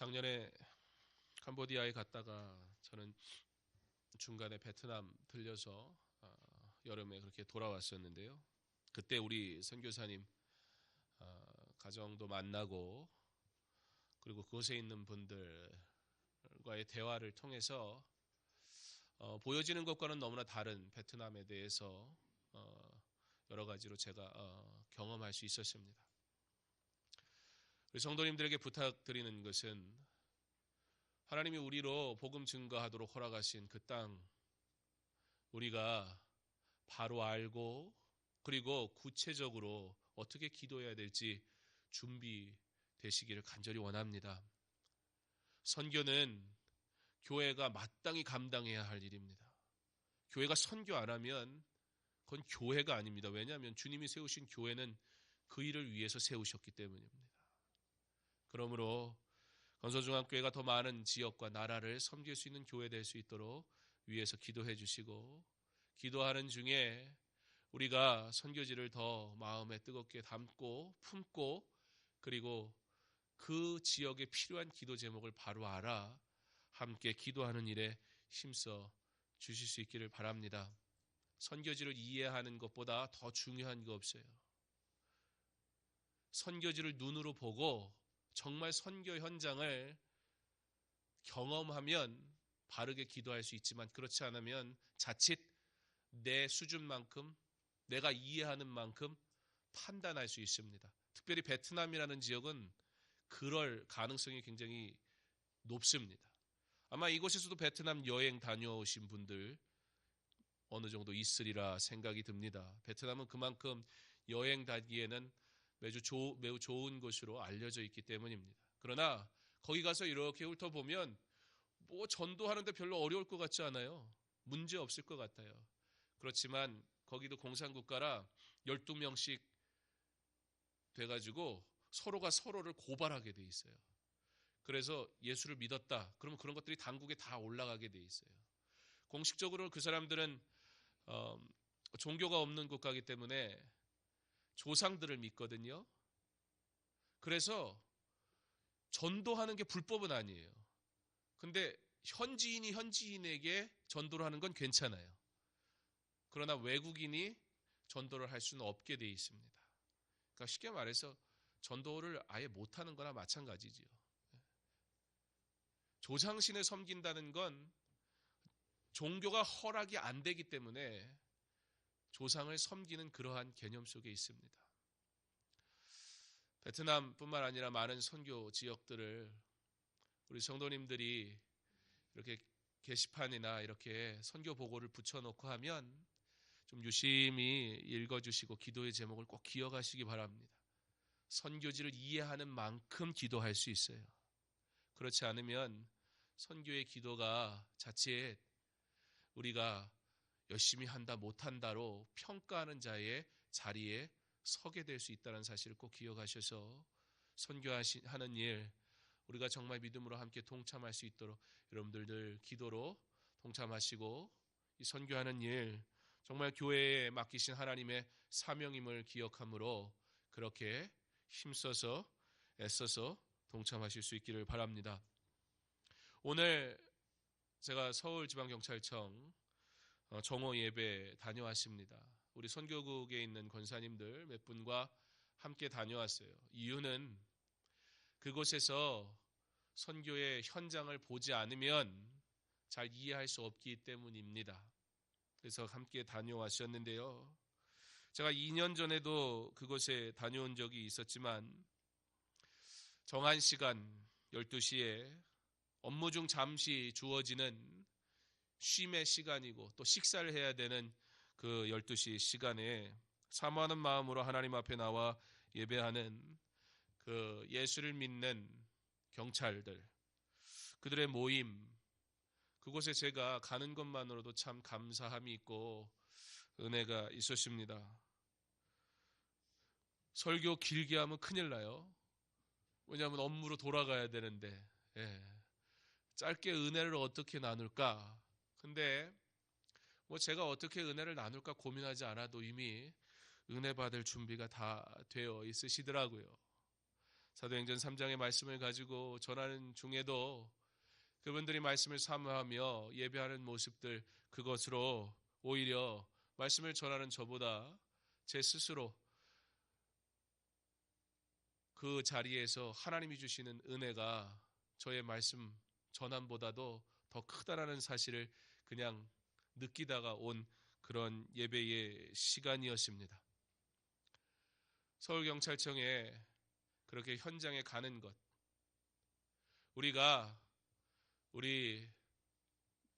작년에 캄보디아에 갔다가 저는 중간에 베트남 들려서 여름에 그렇게 돌아왔었는데요. 그때 우리 선교사님 가정도 만나고 그리고 그곳에 있는 분들과의 대화를 통해서 보여지는 것과는 너무나 다른 베트남에 대해서 여러 가지로 제가 경험할 수 있었습니다. 우리 성도님들에게 부탁드리는 것은 하나님이 우리로 복음 증거하도록 허락하신 그 땅 우리가 바로 알고 그리고 구체적으로 어떻게 기도해야 될지 준비되시기를 간절히 원합니다. 선교는 교회가 마땅히 감당해야 할 일입니다. 교회가 선교 안 하면 그건 교회가 아닙니다. 왜냐하면 주님이 세우신 교회는 그 일을 위해서 세우셨기 때문입니다. 그러므로 건설중앙교회가 더 많은 지역과 나라를 섬길 수 있는 교회 될 수 있도록 위해서 기도해 주시고, 기도하는 중에 우리가 선교지를 더 마음에 뜨겁게 담고 품고 그리고 그 지역에 필요한 기도 제목을 바로 알아 함께 기도하는 일에 힘써 주실 수 있기를 바랍니다. 선교지를 이해하는 것보다 더 중요한 거 없어요. 선교지를 눈으로 보고 정말 선교 현장을 경험하면 바르게 기도할 수 있지만 그렇지 않으면 자칫 내 수준만큼 내가 이해하는 만큼 판단할 수 있습니다. 특별히 베트남이라는 지역은 그럴 가능성이 굉장히 높습니다. 아마 이곳에서도 베트남 여행 다녀오신 분들 어느 정도 있으리라 생각이 듭니다. 베트남은 그만큼 여행 다니기에는 매우 좋은 곳으로 알려져 있기 때문입니다. 그러나 거기 가서 이렇게 훑어보면 뭐 전도하는데 별로 어려울 것 같지 않아요. 문제 없을 것 같아요. 그렇지만 거기도 공산국가라 12명씩 돼가지고 서로가 서로를 고발하게 돼 있어요. 그래서 예수를 믿었다. 그러면 그런 것들이 당국에 다 올라가게 돼 있어요. 공식적으로 그 사람들은 종교가 없는 국가이기 때문에 조상들을 믿거든요. 그래서 전도하는 게 불법은 아니에요. 근데 현지인이 현지인에게 전도를 하는 건 괜찮아요. 그러나 외국인이 전도를 할 수는 없게 돼 있습니다. 그러니까 쉽게 말해서 전도를 아예 못하는 거나 마찬가지지요. 조상신을 섬긴다는 건 종교가 허락이 안 되기 때문에 조상을 섬기는 그러한 개념 속에 있습니다. 베트남뿐만 아니라 많은 선교 지역들을 우리 성도님들이 이렇게 게시판이나 이렇게 선교 보고를 붙여놓고 하면 좀 유심히 읽어주시고 기도의 제목을 꼭 기억하시기 바랍니다. 선교지를 이해하는 만큼 기도할 수 있어요. 그렇지 않으면 선교의 기도가 자칫 우리가 열심히 한다 못한다로 평가하는 자의 자리에 서게 될 수 있다는 사실을 꼭 기억하셔서 선교하는 일 우리가 정말 믿음으로 함께 동참할 수 있도록 여러분들 늘 기도로 동참하시고 이 선교하는 일 정말 교회에 맡기신 하나님의 사명임을 기억함으로 그렇게 힘써서 애써서 동참하실 수 있기를 바랍니다. 오늘 제가 서울지방경찰청 정오 예배 다녀왔습니다. 우리 선교국에 있는 권사님들 몇 분과 함께 다녀왔어요. 이유는 그곳에서 선교의 현장을 보지 않으면 잘 이해할 수 없기 때문입니다. 그래서 함께 다녀왔었는데요. 제가 2년 전에도 그곳에 다녀온 적이 있었지만 정한 시간 12시에 업무 중 잠시 주어지는 쉼의 시간이고 또 식사를 해야 되는 그 12시 시간에 사모하는 마음으로 하나님 앞에 나와 예배하는 그 예수를 믿는 경찰들, 그들의 모임, 그곳에 제가 가는 것만으로도 참 감사함이 있고 은혜가 있었습니다. 설교 길게 하면 큰일 나요. 왜냐하면 업무로 돌아가야 되는데 짧게 은혜를 어떻게 나눌까? 근데 뭐 제가 어떻게 은혜를 나눌까 고민하지 않아도 이미 은혜 받을 준비가 다 되어 있으시더라고요. 사도행전 3장의 말씀을 가지고 전하는 중에도 그분들이 말씀을 사모하며 예배하는 모습들, 그것으로 오히려 말씀을 전하는 저보다 제 스스로 그 자리에서 하나님이 주시는 은혜가 저의 말씀 전함보다도 더 크다라는 사실을 그냥 느끼다가 온 그런 예배의 시간이었습니다. 서울경찰청에 그렇게 현장에 가는 것, 우리가 우리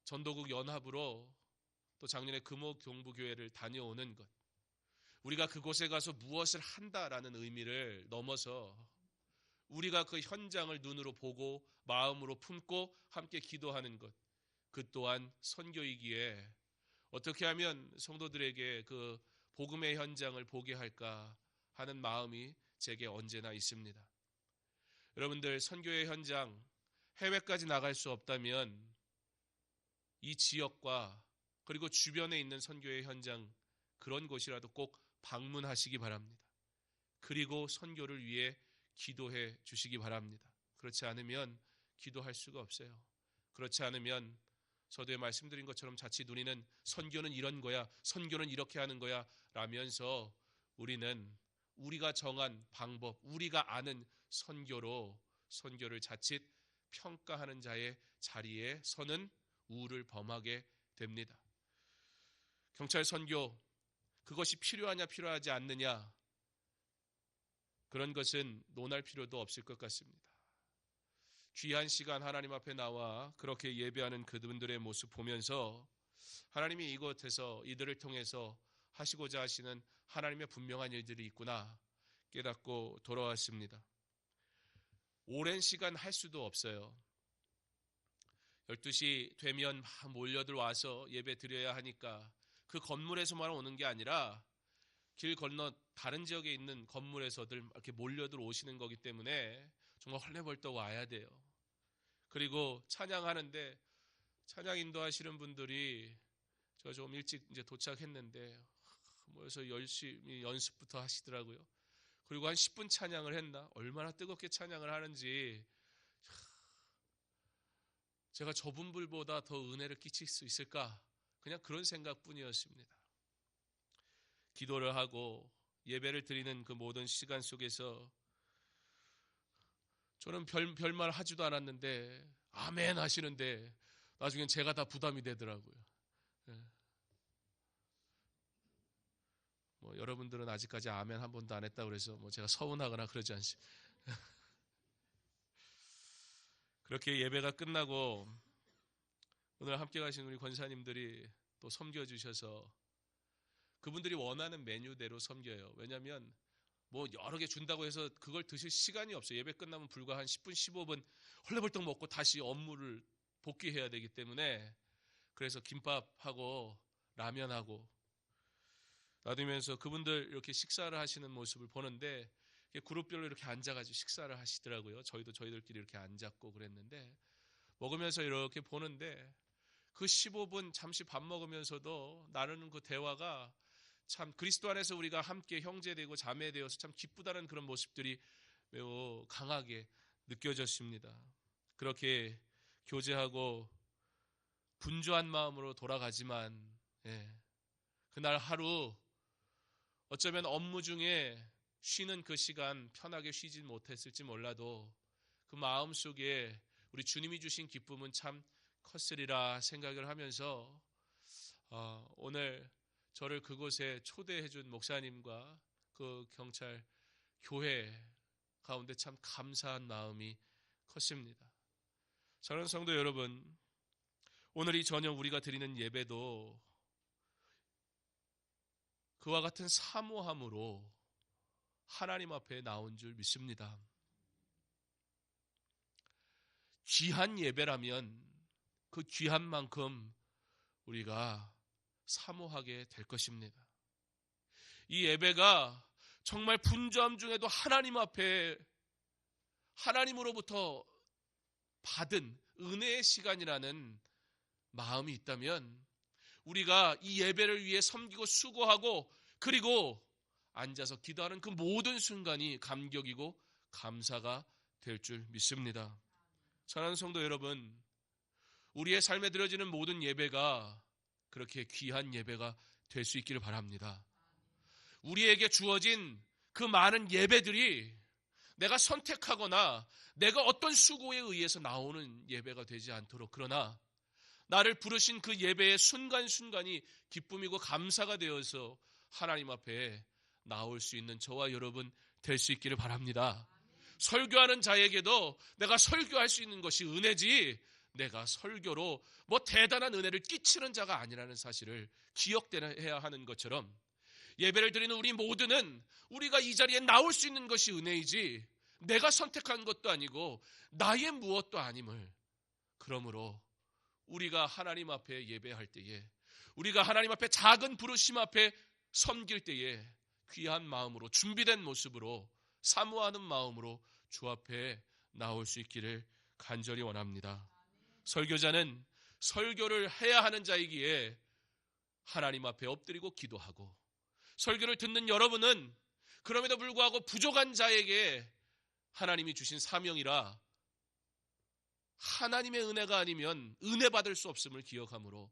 전도국 연합으로 또 작년에 금호경부교회를 다녀오는 것, 우리가 그곳에 가서 무엇을 한다라는 의미를 넘어서 우리가 그 현장을 눈으로 보고 마음으로 품고 함께 기도하는 것, 그 또한 선교이기에 어떻게 하면 성도들에게 그 복음의 현장을 보게 할까 하는 마음이 제게 언제나 있습니다. 여러분들, 선교의 현장, 해외까지 나갈 수 없다면 이 지역과 그리고 주변에 있는 선교의 현장, 그런 곳이라도 꼭 방문하시기 바랍니다. 그리고 선교를 위해 기도해 주시기 바랍니다. 그렇지 않으면 기도할 수가 없어요. 그렇지 않으면 서두에 말씀드린 것처럼 자칫 우리는 선교는 이런 거야, 선교는 이렇게 하는 거야 라면서 우리는 우리가 정한 방법, 우리가 아는 선교로 선교를 자칫 평가하는 자의 자리에 서는 우를 범하게 됩니다. 경찰 선교, 그것이 필요하냐 필요하지 않느냐, 그런 것은 논할 필요도 없을 것 같습니다. 귀한 시간 하나님 앞에 나와 그렇게 예배하는 그분들의 모습 보면서 하나님이 이곳에서 이들을 통해서 하시고자 하시는 하나님의 분명한 일들이 있구나 깨닫고 돌아왔습니다. 오랜 시간 할 수도 없어요. 12시 되면 막 몰려들 와서 예배 드려야 하니까 그 건물에서만 오는 게 아니라 길 건너 다른 지역에 있는 건물에서들 이렇게 몰려들 오시는 거기 때문에 정말 헐레벌떡 와야 돼요. 그리고 찬양하는데 찬양 인도하시는 분들이 저 좀 일찍 이제 도착했는데 모여서 열심히 연습부터 하시더라고요. 그리고 한 10분 찬양을 했나? 얼마나 뜨겁게 찬양을 하는지 제가 저분들보다 더 은혜를 끼칠 수 있을까? 그냥 그런 생각뿐이었습니다. 기도를 하고 예배를 드리는 그 모든 시간 속에서 저는 별말 하지도 않았는데 아멘 하시는데 나중엔 제가 다 부담이 되더라고요. 뭐 여러분들은 아직까지 아멘 한 번도 안 했다고 그래서 뭐 제가 서운하거나 그러지 않습니다. 그렇게 예배가 끝나고 오늘 함께 가신 우리 권사님들이 또 섬겨주셔서 그분들이 원하는 메뉴대로 섬겨요. 왜냐하면 뭐 여러 개 준다고 해서 그걸 드실 시간이 없어요. 예배 끝나면 불과 한 10분, 15분 헐레벌떡 먹고 다시 업무를 복귀해야 되기 때문에 그래서 김밥하고 라면하고 놔두면서 그분들 이렇게 식사를 하시는 모습을 보는데 그룹별로 이렇게 앉아가지고 식사를 하시더라고요. 저희도 저희들끼리 이렇게 앉았고 그랬는데 먹으면서 이렇게 보는데 그 15분 잠시 밥 먹으면서도 나누는 그 대화가 참 그리스도 안에서 우리가 함께 형제되고 자매되어서 참 기쁘다는 그런 모습들이 매우 강하게 느껴졌습니다. 그렇게 교제하고 분주한 마음으로 돌아가지만 그날 하루 어쩌면 업무 중에 쉬는 그 시간 편하게 쉬지 못했을지 몰라도 그 마음속에 우리 주님이 주신 기쁨은 참 컸으리라 생각을 하면서 오늘 저를 그곳에 초대해 준 목사님과 그 경찰 교회 가운데 참 감사한 마음이 컸습니다. 사랑하는 성도 여러분, 오늘 이 저녁 우리가 드리는 예배도 그와 같은 사모함으로 하나님 앞에 나온 줄 믿습니다. 귀한 예배라면 그 귀한 만큼 우리가 사모하게 될 것입니다. 이 예배가 정말 분주함 중에도 하나님 앞에 하나님으로부터 받은 은혜의 시간이라는 마음이 있다면 우리가 이 예배를 위해 섬기고 수고하고 그리고 앉아서 기도하는 그 모든 순간이 감격이고 감사가 될 줄 믿습니다. 사랑하는 성도 여러분, 우리의 삶에 드려지는 모든 예배가 그렇게 귀한 예배가 될 수 있기를 바랍니다. 우리에게 주어진 그 많은 예배들이 내가 선택하거나 내가 어떤 수고에 의해서 나오는 예배가 되지 않도록, 그러나 나를 부르신 그 예배의 순간순간이 기쁨이고 감사가 되어서 하나님 앞에 나올 수 있는 저와 여러분 될 수 있기를 바랍니다. 설교하는 자에게도 내가 설교할 수 있는 것이 은혜지, 내가 설교로 뭐 대단한 은혜를 끼치는 자가 아니라는 사실을 기억해야 하는 것처럼, 예배를 드리는 우리 모두는 우리가 이 자리에 나올 수 있는 것이 은혜이지 내가 선택한 것도 아니고 나의 무엇도 아님을, 그러므로 우리가 하나님 앞에 예배할 때에, 우리가 하나님 앞에 작은 부르심 앞에 섬길 때에 귀한 마음으로, 준비된 모습으로, 사모하는 마음으로 주 앞에 나올 수 있기를 간절히 원합니다. 설교자는 설교를 해야 하는 자이기에 하나님 앞에 엎드리고 기도하고, 설교를 듣는 여러분은 그럼에도 불구하고 부족한 자에게 하나님이 주신 사명이라 하나님의 은혜가 아니면 은혜 받을 수 없음을 기억하므로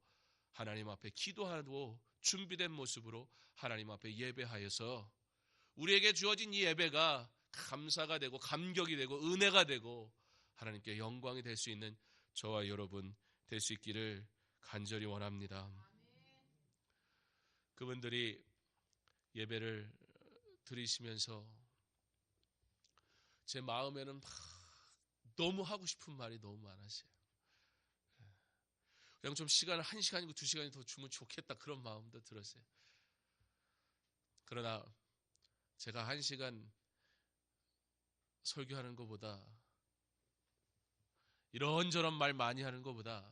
하나님 앞에 기도하고 준비된 모습으로 하나님 앞에 예배하여서 우리에게 주어진 이 예배가 감사가 되고 감격이 되고 은혜가 되고 하나님께 영광이 될 수 있는 저와 여러분 될 수 있기를 간절히 원합니다. 그분들이 예배를 드리시면서 제 마음에는 막 너무 하고 싶은 말이 너무 많았어요. 그냥 좀 시간을 1시간이고 2시간이 더 주면 좋겠다, 그런 마음도 들었어요. 그러나 제가 1시간 설교하는 것보다, 이런저런 말 많이 하는 것보다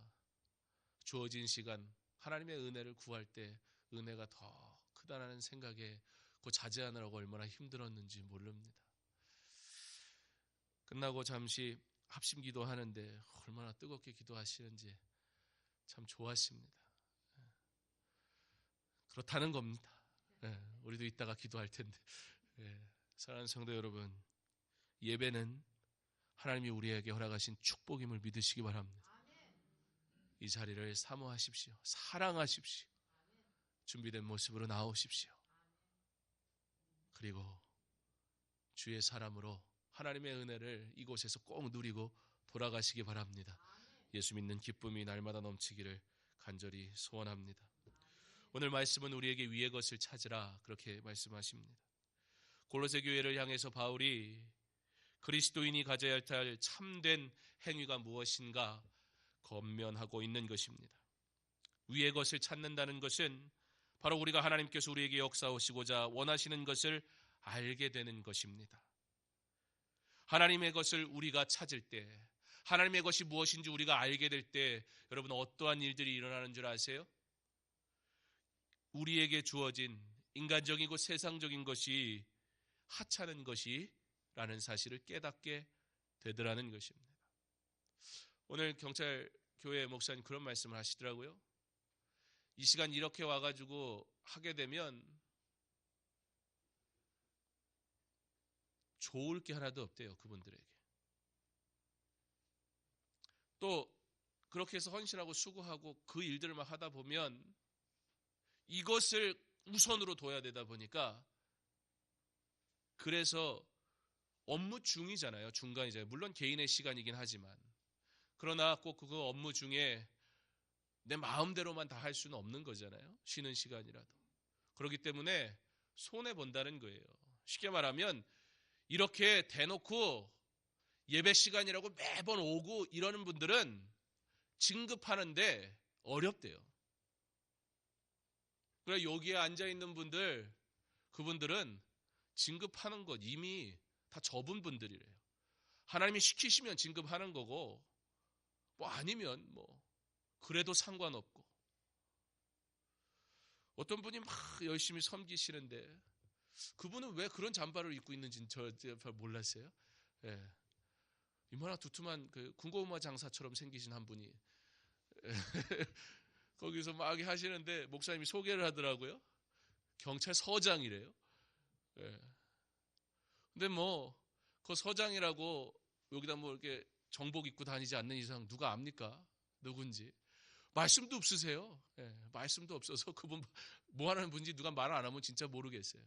주어진 시간 하나님의 은혜를 구할 때 은혜가 더 크다는 생각에 그 자제하느라고 얼마나 힘들었는지 모릅니다. 끝나고 잠시 합심 기도하는데 얼마나 뜨겁게 기도하시는지 참 좋았습니다. 그렇다는 겁니다. 우리도 이따가 기도할 텐데. 사랑하는 성도 여러분, 예배는 하나님이 우리에게 허락하신 축복임을 믿으시기 바랍니다. 이 자리를 사모하십시오. 사랑하십시오. 준비된 모습으로 나오십시오. 그리고 주의 사람으로 하나님의 은혜를 이곳에서 꼭 누리고 돌아가시기 바랍니다. 예수 믿는 기쁨이 날마다 넘치기를 간절히 소원합니다. 오늘 말씀은 우리에게 위의 것을 찾으라, 그렇게 말씀하십니다. 골로새 교회를 향해서 바울이 그리스도인이 가져야 할 참된 행위가 무엇인가 권면하고 있는 것입니다. 위의 것을 찾는다는 것은 바로 우리가 하나님께서 우리에게 역사하시고자 원하시는 것을 알게 되는 것입니다. 하나님의 것을 우리가 찾을 때, 하나님의 것이 무엇인지 우리가 알게 될 때 여러분 어떠한 일들이 일어나는 줄 아세요? 우리에게 주어진 인간적이고 세상적인 것이 하찮은 것이라는 사실을 깨닫게 되더라는 것입니다. 오늘 경찰교회 목사님 그런 말씀을 하시더라고요. 이 시간 이렇게 와가지고 하게 되면 좋을 게 하나도 없대요, 그분들에게. 또 그렇게 해서 헌신하고 수고하고 그 일들을 막 하다 보면 이것을 우선으로 둬야 되다 보니까, 그래서 업무 중이잖아요. 중간이잖아요. 물론 개인의 시간이긴 하지만, 그러나 꼭 그 업무 중에 내 마음대로만 다 할 수는 없는 거잖아요. 쉬는 시간이라도. 그렇기 때문에 손해본다는 거예요. 쉽게 말하면 이렇게 대놓고 예배 시간이라고 매번 오고 이러는 분들은 진급하는데 어렵대요. 그래, 여기에 앉아있는 분들, 그분들은 진급하는 것 이미 다 접은 분들이래요. 하나님이 시키시면 진급하는 거고, 뭐 아니면 뭐 그래도 상관없고. 어떤 분이 막 열심히 섬기시는데 그분은 왜 그런 잠바를 입고 있는지는 저 몰랐어요. 예. 이만한 두툼한 그 군고구마 장사처럼 생기신 한 분이 거기서 막 하시는데 목사님이 소개를 하더라고요. 경찰서장이래요. 예. 근데 뭐 그 서장이라고 여기다 뭐 이렇게 정복 입고 다니지 않는 이상 누가 압니까? 누군지. 말씀도 없으세요. 예, 말씀도 없어서 그분 뭐 하는 분인지 누가 말 안 하면 진짜 모르겠어요.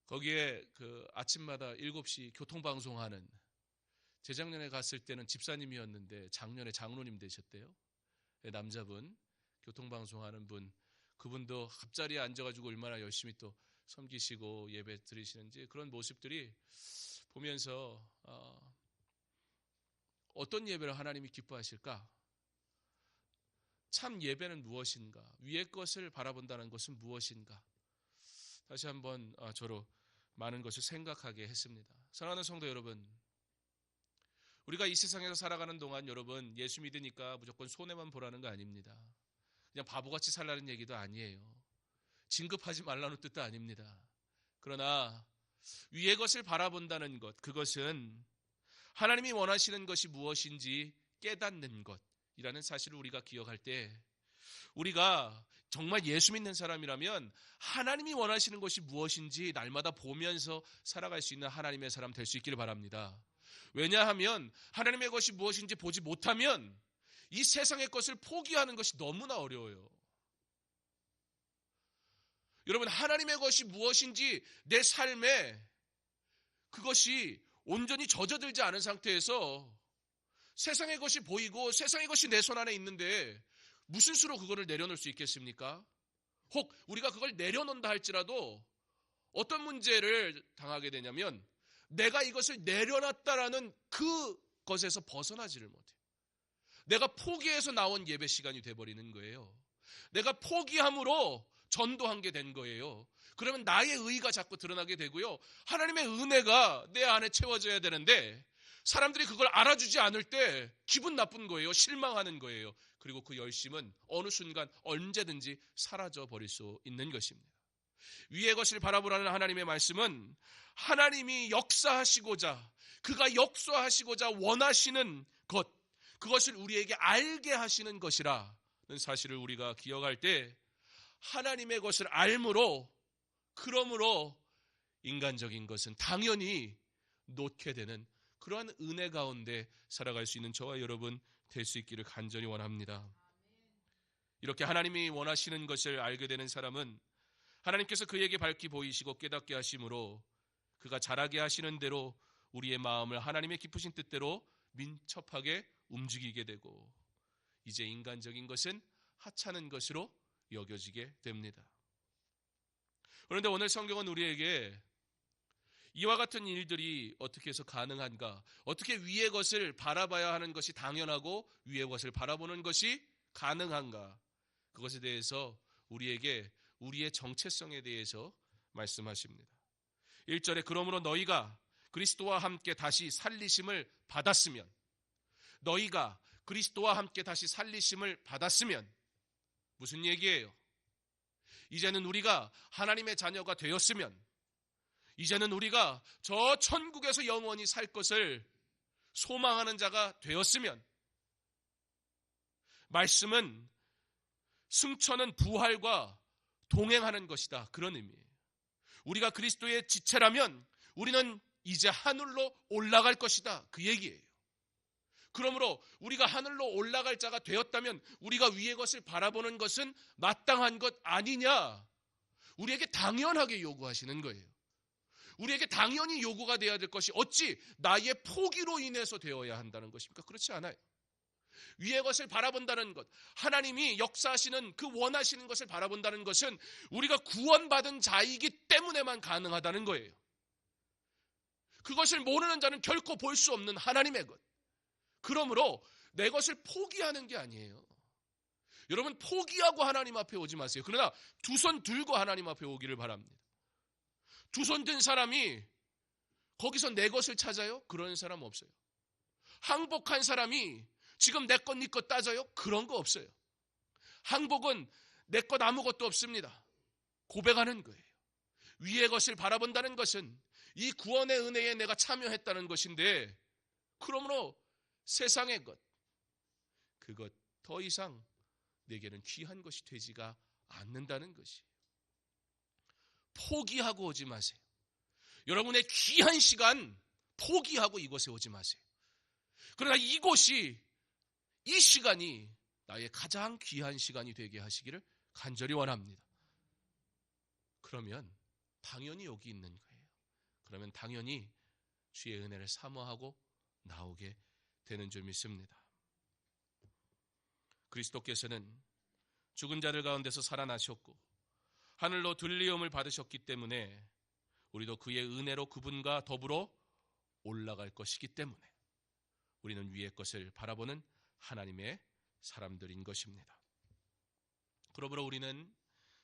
거기에 그 아침마다 7시 교통방송하는, 재작년에 갔을 때는 집사님이었는데 작년에 장로님 되셨대요. 예, 남자분, 교통방송하는 분, 그분도 앞자리에 앉아가지고 얼마나 열심히 또 섬기시고 예배 드리시는지 그런 모습들이 보면서 어떤 예배를 하나님이 기뻐하실까? 참 예배는 무엇인가? 위의 것을 바라본다는 것은 무엇인가? 다시 한번 저로 많은 것을 생각하게 했습니다. 사랑하는 성도 여러분, 우리가 이 세상에서 살아가는 동안 여러분 예수 믿으니까 무조건 손해만 보라는 거 아닙니다. 그냥 바보같이 살라는 얘기도 아니에요. 진급하지 말라는 뜻도 아닙니다. 그러나 위의 것을 바라본다는 것, 그것은 하나님이 원하시는 것이 무엇인지 깨닫는 것이라는 사실을 우리가 기억할 때, 우리가 정말 예수 믿는 사람이라면 하나님이 원하시는 것이 무엇인지 날마다 보면서 살아갈 수 있는 하나님의 사람 될 수 있기를 바랍니다. 왜냐하면 하나님의 것이 무엇인지 보지 못하면 이 세상의 것을 포기하는 것이 너무나 어려워요. 여러분, 하나님의 것이 무엇인지 내 삶에 그것이 온전히 젖어들지 않은 상태에서 세상의 것이 보이고 세상의 것이 내 손 안에 있는데 무슨 수로 그거를 내려놓을 수 있겠습니까? 혹 우리가 그걸 내려놓는다 할지라도 어떤 문제를 당하게 되냐면 내가 이것을 내려놨다라는 그것에서 벗어나지를 못해요. 내가 포기해서 나온 예배 시간이 돼버리는 거예요. 내가 포기함으로 전도한 게 된 거예요. 그러면 나의 의의가 자꾸 드러나게 되고요. 하나님의 은혜가 내 안에 채워져야 되는데 사람들이 그걸 알아주지 않을 때 기분 나쁜 거예요. 실망하는 거예요. 그리고 그 열심은 어느 순간 언제든지 사라져 버릴 수 있는 것입니다. 위의 것을 바라보라는 하나님의 말씀은 하나님이 역사하시고자, 그가 역사하시고자 원하시는 것, 그것을 우리에게 알게 하시는 것이라는 사실을 우리가 기억할 때 하나님의 것을 알므로, 그러므로 인간적인 것은 당연히 놓게 되는 그러한 은혜 가운데 살아갈 수 있는 저와 여러분 될 수 있기를 간절히 원합니다. 이렇게 하나님이 원하시는 것을 알게 되는 사람은 하나님께서 그에게 밝히 보이시고 깨닫게 하심으로 그가 자라게 하시는 대로 우리의 마음을 하나님의 깊으신 뜻대로 민첩하게 움직이게 되고 이제 인간적인 것은 하찮은 것으로 여겨지게 됩니다. 그런데 오늘 성경은 우리에게 이와 같은 일들이 어떻게 해서 가능한가? 어떻게 위의 것을 바라봐야 하는 것이 당연하고 위의 것을 바라보는 것이 가능한가? 그것에 대해서 우리에게 우리의 정체성에 대해서 말씀하십니다. 1절에 그러므로 너희가 그리스도와 함께 다시 살리심을 받았으면, 너희가 그리스도와 함께 다시 살리심을 받았으면 무슨 얘기예요? 이제는 우리가 하나님의 자녀가 되었으면, 이제는 우리가 저 천국에서 영원히 살 것을 소망하는 자가 되었으면, 말씀은 승천은 부활과 동행하는 것이다, 그런 의미예요. 우리가 그리스도의 지체라면 우리는 이제 하늘로 올라갈 것이다, 그 얘기예요. 그러므로 우리가 하늘로 올라갈 자가 되었다면 우리가 위의 것을 바라보는 것은 마땅한 것 아니냐, 우리에게 당연하게 요구하시는 거예요. 우리에게 당연히 요구가 되어야 될 것이 어찌 나의 포기로 인해서 되어야 한다는 것입니까? 그렇지 않아요. 위의 것을 바라본다는 것, 하나님이 역사하시는 그 원하시는 것을 바라본다는 것은 우리가 구원받은 자이기 때문에만 가능하다는 거예요. 그것을 모르는 자는 결코 볼 수 없는 하나님의 것. 그러므로 내 것을 포기하는 게 아니에요. 여러분, 포기하고 하나님 앞에 오지 마세요. 그러나 두 손 들고 하나님 앞에 오기를 바랍니다. 두 손 든 사람이 거기서 내 것을 찾아요? 그런 사람 없어요. 항복한 사람이 지금 내 것, 네 것 따져요? 그런 거 없어요. 항복은 내 것 아무것도 없습니다. 고백하는 거예요. 위의 것을 바라본다는 것은 이 구원의 은혜에 내가 참여했다는 것인데, 그러므로 세상의 것, 그것 더 이상 내게는 귀한 것이 되지가 않는다는 것이에요. 포기하고 오지 마세요. 여러분의 귀한 시간 포기하고 이곳에 오지 마세요. 그러나 이 시간이 나의 가장 귀한 시간이 되게 하시기를 간절히 원합니다. 그러면 당연히 여기 있는 거예요. 그러면 당연히 주의 은혜를 사모하고 나오게 되는 줄 믿습니다. 그리스도께서는 죽은 자들 가운데서 살아나셨고 하늘로 들리음을 받으셨기 때문에 우리도 그의 은혜로 그분과 더불어 올라갈 것이기 때문에 우리는 위의 것을 바라보는 하나님의 사람들인 것입니다. 그러므로 우리는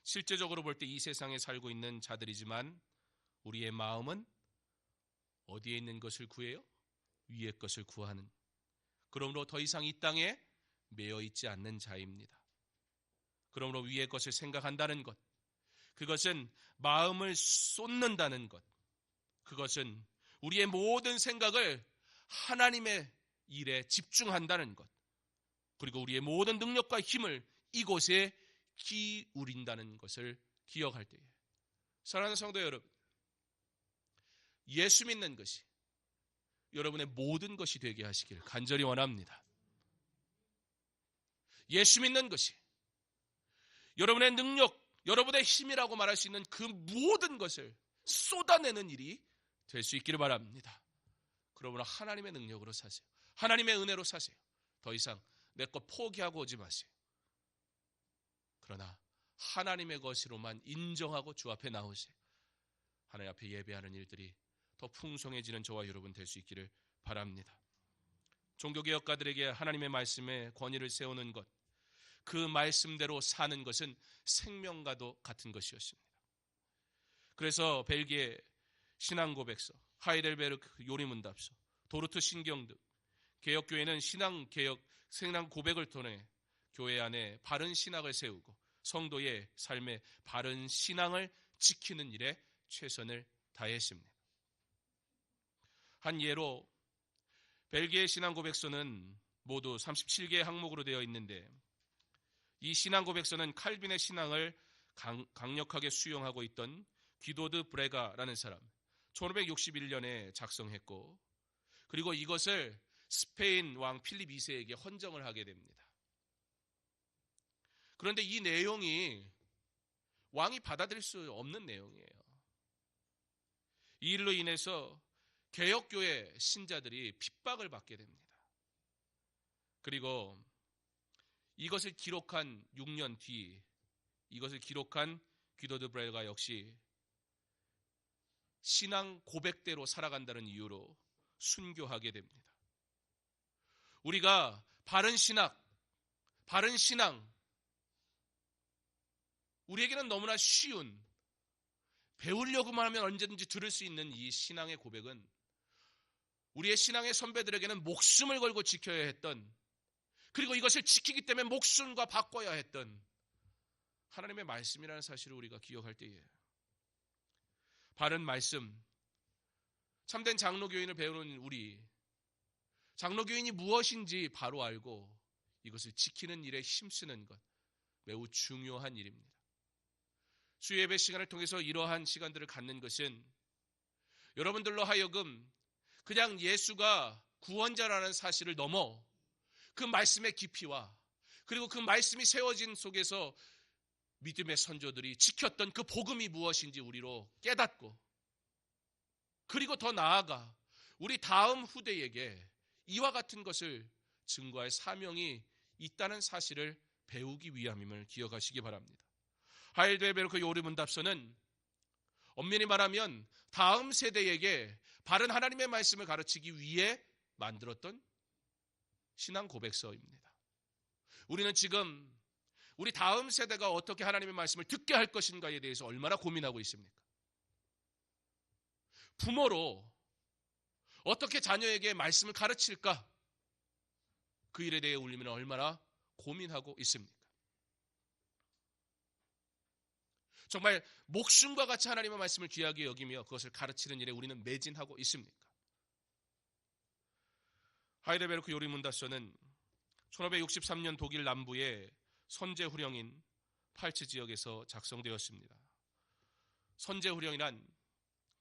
실제적으로 볼 때 이 세상에 살고 있는 자들이지만 우리의 마음은 어디에 있는 것을 구해요? 위의 것을 구하는, 그러므로 더 이상 이 땅에 매여 있지 않는 자입니다. 그러므로 위의 것을 생각한다는 것, 그것은 마음을 쏟는다는 것, 그것은 우리의 모든 생각을 하나님의 일에 집중한다는 것, 그리고 우리의 모든 능력과 힘을 이곳에 기울인다는 것을 기억할 때에, 사랑하는 성도 여러분, 예수 믿는 것이 여러분의 모든 것이 되게 하시길 간절히 원합니다. 예수 믿는 것이 여러분의 능력, 여러분의 힘이라고 말할 수 있는 그 모든 것을 쏟아내는 일이 될 수 있기를 바랍니다. 그러므로 하나님의 능력으로 사세요. 하나님의 은혜로 사세요. 더 이상 내 것 포기하고 오지 마세요. 그러나 하나님의 것으로만 인정하고 주 앞에 나오세요. 하나님 앞에 예배하는 일들이 더 풍성해지는 저와 여러분 될 수 있기를 바랍니다. 종교개혁가들에게 하나님의 말씀에 권위를 세우는 것, 그 말씀대로 사는 것은 생명과도 같은 것이었습니다. 그래서 벨기에 신앙고백서, 하이델베르크 요리문답서, 도르트 신경 등 개혁교회는 신앙 고백을 통해 교회 안에 바른 신학을 세우고 성도의 삶의 바른 신앙을 지키는 일에 최선을 다했습니다. 한 예로 벨기에 신앙고백서는 모두 37개의 항목으로 되어 있는데 이 신앙고백서는 칼빈의 신앙을 강력하게 수용하고 있던 귀도드 브레가라는 사람 1561년에 작성했고, 그리고 이것을 스페인 왕 필립 2세에게 헌정을 하게 됩니다. 그런데 이 내용이 왕이 받아들일 수 없는 내용이에요. 이 일로 인해서 개혁교회 신자들이 핍박을 받게 됩니다. 그리고 이것을 기록한 6년 뒤, 이것을 기록한 귀도드 브레가 역시 신앙 고백대로 살아간다는 이유로 순교하게 됩니다. 우리가 바른 신앙, 우리에게는 너무나 쉬운, 배우려고만 하면 언제든지 들을 수 있는 이 신앙의 고백은 우리의 신앙의 선배들에게는 목숨을 걸고 지켜야 했던, 그리고 이것을 지키기 때문에 목숨과 바꿔야 했던 하나님의 말씀이라는 사실을 우리가 기억할 때에 바른 말씀, 참된 장로교인을 배우는 우리, 장로교인이 무엇인지 바로 알고 이것을 지키는 일에 힘쓰는 것, 매우 중요한 일입니다. 수요예배 시간을 통해서 이러한 시간들을 갖는 것은 여러분들로 하여금 그냥 예수가 구원자라는 사실을 넘어 그 말씀의 깊이와 그리고 그 말씀이 세워진 속에서 믿음의 선조들이 지켰던 그 복음이 무엇인지 우리로 깨닫고, 그리고 더 나아가 우리 다음 후대에게 이와 같은 것을 증거할 사명이 있다는 사실을 배우기 위함임을 기억하시기 바랍니다. 하이델베르크 요리문답서는 엄밀히 말하면 다음 세대에게 바른 하나님의 말씀을 가르치기 위해 만들었던 신앙 고백서입니다. 우리는 지금 우리 다음 세대가 어떻게 하나님의 말씀을 듣게 할 것인가에 대해서 얼마나 고민하고 있습니까? 부모로 어떻게 자녀에게 말씀을 가르칠까? 그 일에 대해 우리는 얼마나 고민하고 있습니까? 정말 목숨과 같이 하나님의 말씀을 귀하게 여기며 그것을 가르치는 일에 우리는 매진하고 있습니까? 하이델베르크 요리문답서는 1563년 독일 남부의 선제후령인 팔츠 지역에서 작성되었습니다. 선제후령이란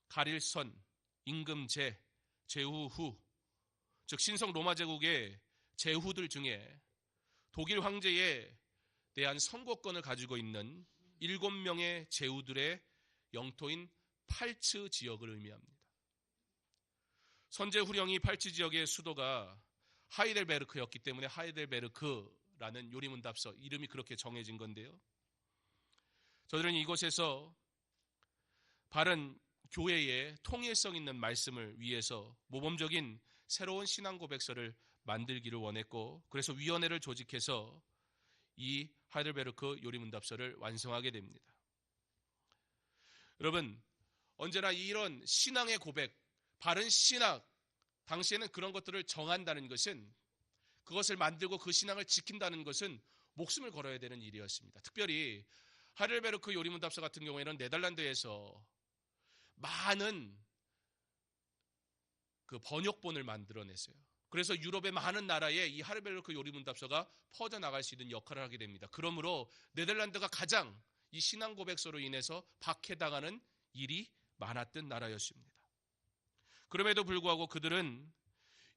가릴선, 임금제, 제후후, 즉 신성 로마 제국의 제후들 중에 독일 황제에 대한 선거권을 가지고 있는 7명의 제후들의 영토인 팔츠 지역을 의미합니다. 선제 후령이 팔츠 지역의 수도가 하이델베르크였기 때문에 하이델베르크라는 요리문답서 이름이 그렇게 정해진 건데요. 저들은 이곳에서 바른 교회의 통일성 있는 말씀을 위해서 모범적인 새로운 신앙 고백서를 만들기를 원했고, 그래서 위원회를 조직해서 이 하이델베르크 요리문답서를 완성하게 됩니다. 여러분, 언제나 이런 신앙의 고백, 바른 신학, 당시에는 그런 것들을 정한다는 것은, 그것을 만들고 그 신앙을 지킨다는 것은 목숨을 걸어야 되는 일이었습니다. 특별히 하이델베르크 요리문답서 같은 경우에는 네덜란드에서 많은 그 번역본을 만들어냈어요. 그래서 유럽의 많은 나라에 이 하이델베르크 요리문답서가 퍼져나갈 수 있는 역할을 하게 됩니다. 그러므로 네덜란드가 가장 이 신앙 고백서로 인해서 박해당하는 일이 많았던 나라였습니다. 그럼에도 불구하고 그들은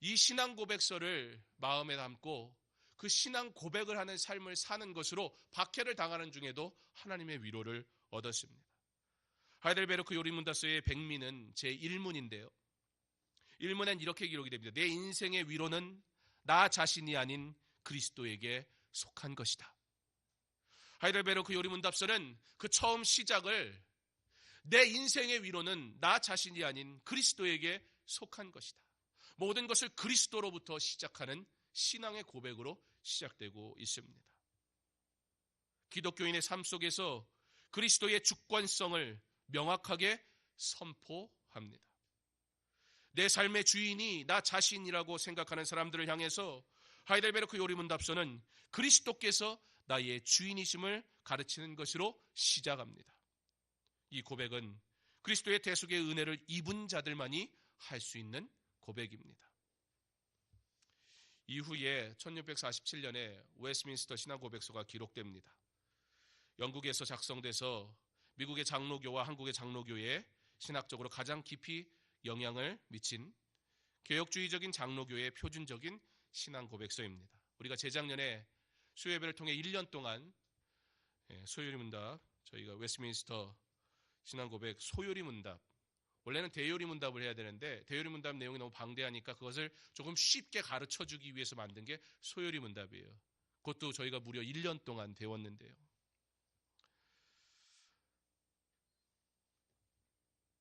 이 신앙 고백서를 마음에 담고 그 신앙 고백을 하는 삶을 사는 것으로 박해를 당하는 중에도 하나님의 위로를 얻었습니다. 하이델베르크 요리문답서의 백미는 제1문인데요. 1문엔 이렇게 기록이 됩니다. 내 인생의 위로는 나 자신이 아닌 그리스도에게 속한 것이다. 하이델베르크 요리문답서는 그 처음 시작을 내 인생의 위로는 나 자신이 아닌 그리스도에게 속한 것이다. 모든 것을 그리스도로부터 시작하는 신앙의 고백으로 시작되고 있습니다. 기독교인의 삶 속에서 그리스도의 주권성을 명확하게 선포합니다. 내 삶의 주인이 나 자신이라고 생각하는 사람들을 향해서 하이델베르크 요리문답서는 그리스도께서 나의 주인이심을 가르치는 것으로 시작합니다. 이 고백은 그리스도의 대속의 은혜를 입은 자들만이 할 수 있는 고백입니다. 이후에 1647년에 웨스트민스터 신앙고백서가 기록됩니다. 영국에서 작성돼서 미국의 장로교와 한국의 장로교에 신학적으로 가장 깊이 영향을 미친 개혁주의적인 장로교의 표준적인 신앙 고백서입니다. 우리가 재작년에 수요예배를 통해 1년 동안 소요리문답, 저희가 웨스트민스터 신앙 고백 소요리문답, 원래는 대요리문답을 해야 되는데 대요리문답 내용이 너무 방대하니까 그것을 조금 쉽게 가르쳐주기 위해서 만든 게 소요리문답이에요. 그것도 저희가 무려 1년 동안 배웠는데요.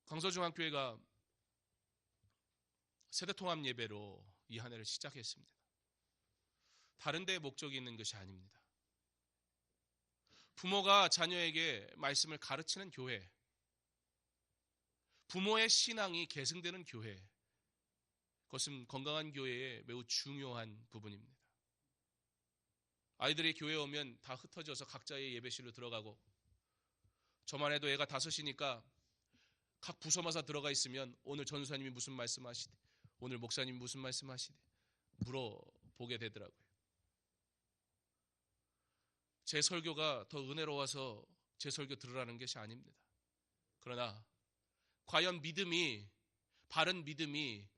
강서중앙교회가 세대통합 예배로 이 한 해를 시작했습니다. 다른 데에 목적이 있는 것이 아닙니다. 부모가 자녀에게 말씀을 가르치는 교회, 부모의 신앙이 계승되는 교회, 그것은 건강한 교회의 매우 중요한 부분입니다. 아이들이 교회에 오면 다 흩어져서 각자의 예배실로 들어가고, 저만 해도 애가 5이니까 각 부서마다 들어가 있으면 오늘 전도사님이 무슨 말씀하시대, 오늘 목사님이 무슨 말씀하시대 물어보게 되더라고요. 제 설교가 더 은혜로워서 제 설교 들으라는 것이 아닙니다. 그러나 과연 믿음이, 바른 믿음이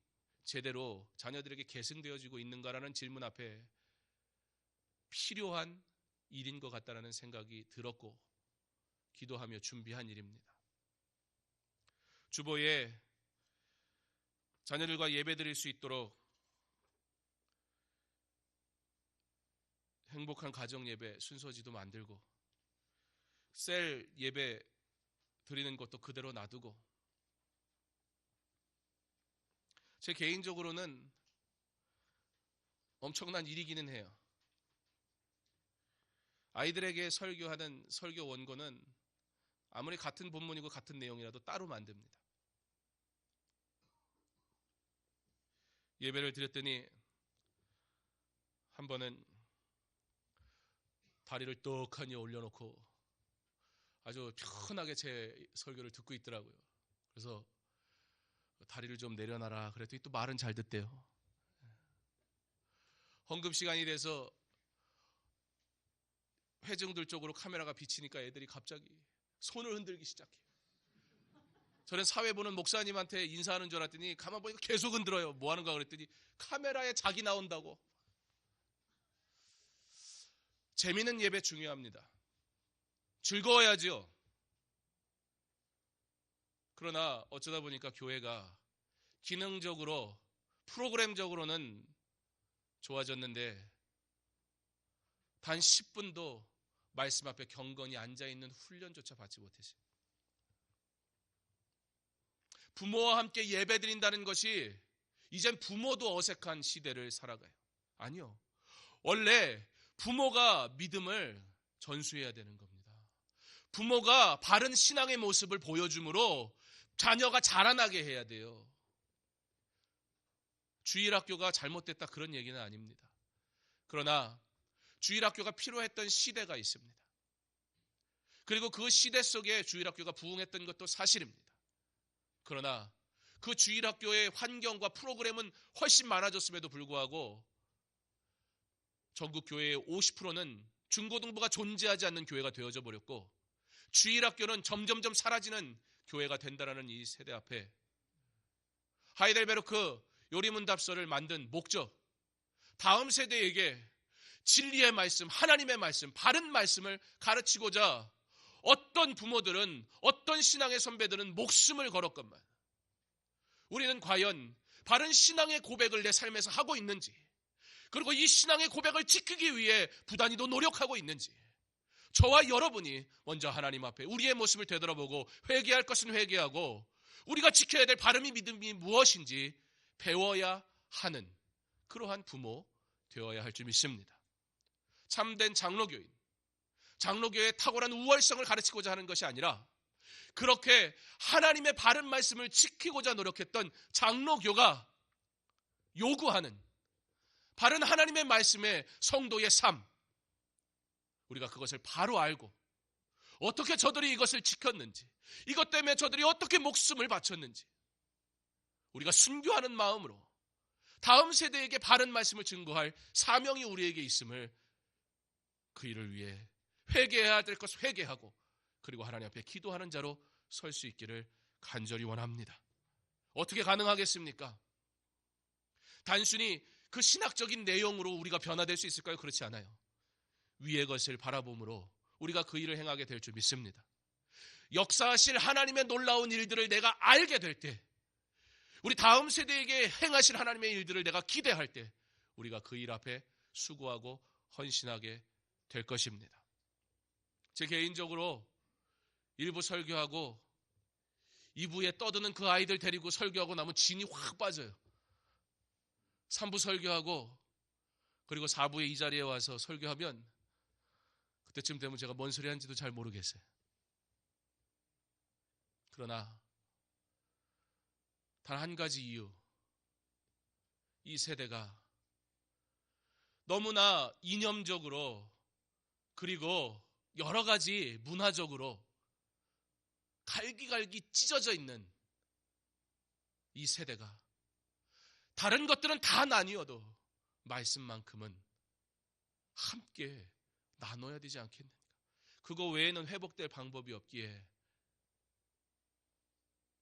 제대로 자녀들에게 계승되어지고 있는가라는 질문 앞에 필요한 일인 것 같다는 생각이 들었고 기도하며 준비한 일입니다. 주보에 자녀들과 예배드릴 수 있도록 행복한 가정 예배 순서지도 만들고, 셀 예배 드리는 것도 그대로 놔두고, 제 개인적으로는 엄청난 일이기는 해요. 아이들에게 설교하는 설교 원고는 아무리 같은 본문이고 같은 내용이라도 따로 만듭니다. 예배를 드렸더니 한 번은 다리를 떡하니 올려놓고 아주 편하게 제 설교를 듣고 있더라고요. 그래서 다리를 좀 내려놔라 그랬더니 또 말은 잘 듣대요. 헌금 시간이 돼서 회중들 쪽으로 카메라가 비치니까 애들이 갑자기 손을 흔들기 시작해요. 저는 사회 보는 목사님한테 인사하는 줄 알았더니 가만 보니까 계속 흔들어요. 뭐 하는 거야 그랬더니 카메라에 자기 나온다고. 재미있는 예배 중요합니다. 즐거워야지요. 그러나 어쩌다 보니까 교회가 기능적으로 프로그램적으로는 좋아졌는데 단 10분도 말씀 앞에 경건히 앉아있는 훈련조차 받지 못했어요. 부모와 함께 예배드린다는 것이 이젠 부모도 어색한 시대를 살아가요. 아니요. 원래 부모가 믿음을 전수해야 되는 겁니다. 부모가 바른 신앙의 모습을 보여줌으로 자녀가 자라나게 해야 돼요. 주일학교가 잘못됐다 그런 얘기는 아닙니다. 그러나 주일학교가 필요했던 시대가 있습니다. 그리고 그 시대 속에 주일학교가 부흥했던 것도 사실입니다. 그러나 그 주일학교의 환경과 프로그램은 훨씬 많아졌음에도 불구하고 전국 교회의 50%는 중고등부가 존재하지 않는 교회가 되어져 버렸고 주일학교는 점점점 사라지는 교회가 된다는 이 세대 앞에 하이델베르크 요리문답서를 만든 목적, 다음 세대에게 진리의 말씀, 하나님의 말씀, 바른 말씀을 가르치고자 어떤 부모들은, 어떤 신앙의 선배들은 목숨을 걸었건만 우리는 과연 바른 신앙의 고백을 내 삶에서 하고 있는지, 그리고 이 신앙의 고백을 지키기 위해 부단히도 노력하고 있는지, 저와 여러분이 먼저 하나님 앞에 우리의 모습을 되돌아보고 회개할 것은 회개하고 우리가 지켜야 될 바른 믿음이 무엇인지 배워야 하는 그러한 부모 되어야 할 줄 믿습니다. 참된 장로교인, 장로교의 탁월한 우월성을 가르치고자 하는 것이 아니라 그렇게 하나님의 바른 말씀을 지키고자 노력했던 장로교가 요구하는 바른 하나님의 말씀의 성도의 삶, 우리가 그것을 바로 알고 어떻게 저들이 이것을 지켰는지, 이것 때문에 저들이 어떻게 목숨을 바쳤는지 우리가 순교하는 마음으로 다음 세대에게 바른 말씀을 증거할 사명이 우리에게 있음을 그 일을 위해 회개해야 될 것을 회개하고 그리고 하나님 앞에 기도하는 자로 설 수 있기를 간절히 원합니다. 어떻게 가능하겠습니까? 단순히 그 신학적인 내용으로 우리가 변화될 수 있을까요? 그렇지 않아요. 위의 것을 바라봄으로 우리가 그 일을 행하게 될 줄 믿습니다. 역사하실 하나님의 놀라운 일들을 내가 알게 될 때, 우리 다음 세대에게 행하실 하나님의 일들을 내가 기대할 때 우리가 그 일 앞에 수고하고 헌신하게 될 것입니다. 제 개인적으로 1부 설교하고 2부에 떠드는 그 아이들 데리고 설교하고 나면 진이 확 빠져요. 3부 설교하고 그리고 4부에 이 자리에 와서 설교하면 그때쯤 되면 제가 뭔 소리 하는지도 잘 모르겠어요. 그러나 단 한 가지 이유, 이 세대가 너무나 이념적으로 그리고 여러 가지 문화적으로 갈기갈기 찢어져 있는 이 세대가 다른 것들은 다 나뉘어도 말씀만큼은 함께 나눠야 되지 않겠는가? 그거 외에는 회복될 방법이 없기에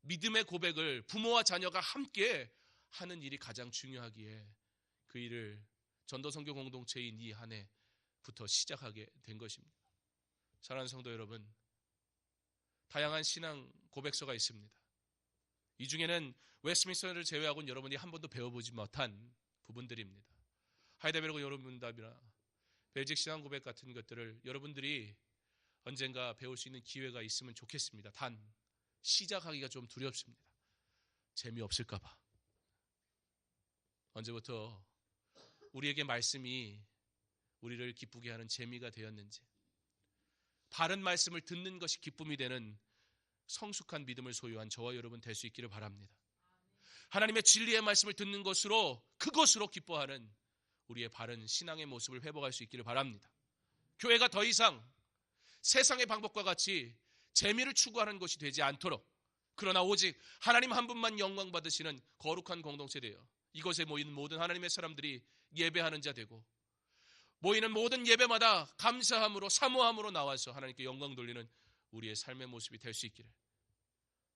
믿음의 고백을 부모와 자녀가 함께 하는 일이 가장 중요하기에 그 일을 전도선교 공동체인 이 한 해부터 시작하게 된 것입니다. 사랑하는 성도 여러분, 다양한 신앙 고백서가 있습니다. 이 중에는 웨스트민스터를 제외하고는 여러분이 한 번도 배워보지 못한 부분들입니다. 하이델베르크 요리문답이나 벨직 신앙 고백 같은 것들을 여러분들이 언젠가 배울 수 있는 기회가 있으면 좋겠습니다. 단 시작하기가 좀 두렵습니다. 재미없을까 봐. 언제부터 우리에게 말씀이 우리를 기쁘게 하는 재미가 되었는지, 바른 말씀을 듣는 것이 기쁨이 되는 성숙한 믿음을 소유한 저와 여러분 될 수 있기를 바랍니다. 하나님의 진리의 말씀을 듣는 것으로 그것으로 기뻐하는 우리의 바른 신앙의 모습을 회복할 수 있기를 바랍니다. 교회가 더 이상 세상의 방법과 같이 재미를 추구하는 것이 되지 않도록, 그러나 오직 하나님 한 분만 영광 받으시는 거룩한 공동체 되어 이곳에 모이는 모든 하나님의 사람들이 예배하는 자 되고, 모이는 모든 예배마다 감사함으로 사모함으로 나와서 하나님께 영광 돌리는 우리의 삶의 모습이 될 수 있기를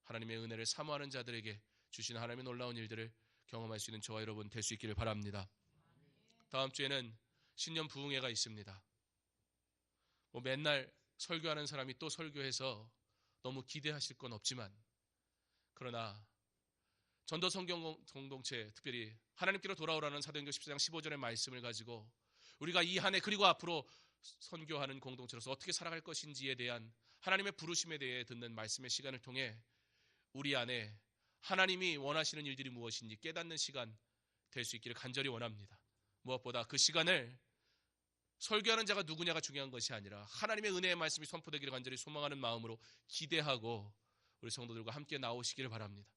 하나님의 은혜를 사모하는 자들에게 주신 하나님의 놀라운 일들을 경험할 수 있는 저와 여러분 될 수 있기를 바랍니다. 다음 주에는 신년 부흥회가 있습니다. 맨날 설교하는 사람이 또 설교해서 너무 기대하실 건 없지만, 그러나 전도 성경 공동체, 특별히 하나님께로 돌아오라는 사도행전 14장 15절의 말씀을 가지고 우리가 이 한 해 그리고 앞으로 선교하는 공동체로서 어떻게 살아갈 것인지에 대한 하나님의 부르심에 대해 듣는 말씀의 시간을 통해 우리 안에 하나님이 원하시는 일들이 무엇인지 깨닫는 시간 될 수 있기를 간절히 원합니다. 무엇보다 그 시간을 설교하는 자가 누구냐가 중요한 것이 아니라 하나님의 은혜의 말씀이 선포되기를 간절히 소망하는 마음으로 기대하고 우리 성도들과 함께 나오시기를 바랍니다.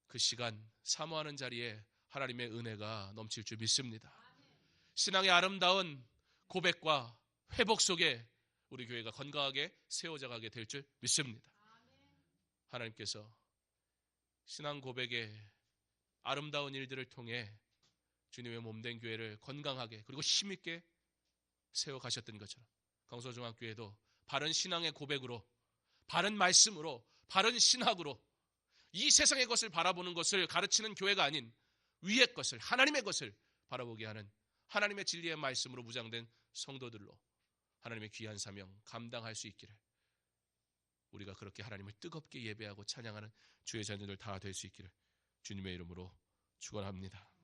그 시간 사모하는 자리에 하나님의 은혜가 넘칠 줄 믿습니다. 신앙의 아름다운 고백과 회복 속에 우리 교회가 건강하게 세워져 가게 될 줄 믿습니다. 하나님께서 신앙 고백의 아름다운 일들을 통해 주님의 몸된 교회를 건강하게 그리고 힘있게 세워가셨던 것처럼 강서중앙교회도 바른 신앙의 고백으로, 바른 말씀으로, 바른 신학으로 이 세상의 것을 바라보는 것을 가르치는 교회가 아닌 위의 것을, 하나님의 것을 바라보게 하는 하나님의 진리의 말씀으로 무장된 성도들로 하나님의 귀한 사명 감당할 수 있기를, 우리가 그렇게 하나님을 뜨겁게 예배하고 찬양하는 주의 자녀들 다 될 수 있기를 주님의 이름으로 축원합니다.